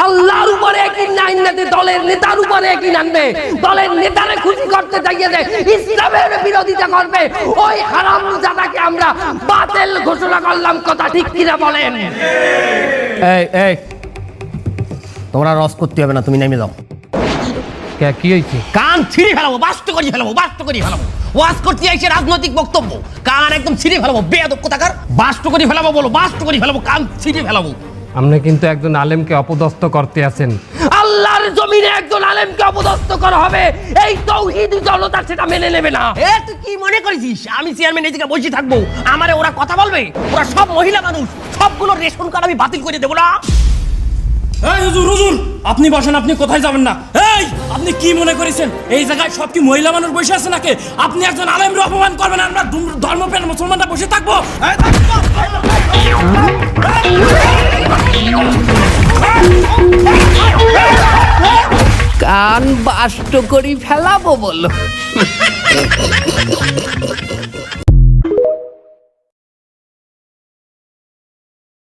আল্লাহর উপরে একই আইন নাতে দলের নেতার উপরে একই আনবে, দলের নেতারে খুশি করতে চাইয়ে যে ইসলামের বিরোধিতা করবে, ওই হারামজাদাকে আমরা বাতিল ঘোষণা করলাম। কথা ঠিক কিনা বলেন? এই এই তোমরা রস করতে হবে না, তুমি নেমে যাও। কি হয়েছে? কান ছিঁড়ে ফেলাবো, বাস্ত করি ফেলাবো, বাস্ত করি ফেলাবো। ওয়াজ করতে আইছে রাজনৈতিক বক্তব্য, কান একদম ছিঁড়ে ফেলাবো। বেয়াদব কোথাকার, বাস্ত করি ফেলাবো বলো, বাস্ত করি ফেলাবো, কান ছিঁড়ে ফেলাবো। আপনি কিন্তু একজন আলেমকে অপদস্থ করতে আছেন। আল্লাহর জমিনে একজন আলেমকে অপদস্থ করা হবে, এই তাওহীদি জনতা সেটা মেনে নেবে না। এ তুই কি মনে করেছিস আমি চেয়ারম্যান এই জায়গায় বসে থাকবো? আমারে ওরা কথা বলবে? ওরা সব মহিলা মানুষ, সবগুলো রেশন কার্ড আমি বাতিল করে দেবো না। এই হুজুর, হুজুর আপনি বসেন, আপনি কোথায় যাবেন না? এই আপনি কি মনে করেছেন এই জায়গায় সব কি মহিলা মানুষ বসে আছে নাকি? আপনি একজন আলেমকে অপমান করবেন, আমরা ধর্মপ্রাণ মুসলমানরা বসে থাকবো? কান বাষ্ট করি ফেলাবো বলো।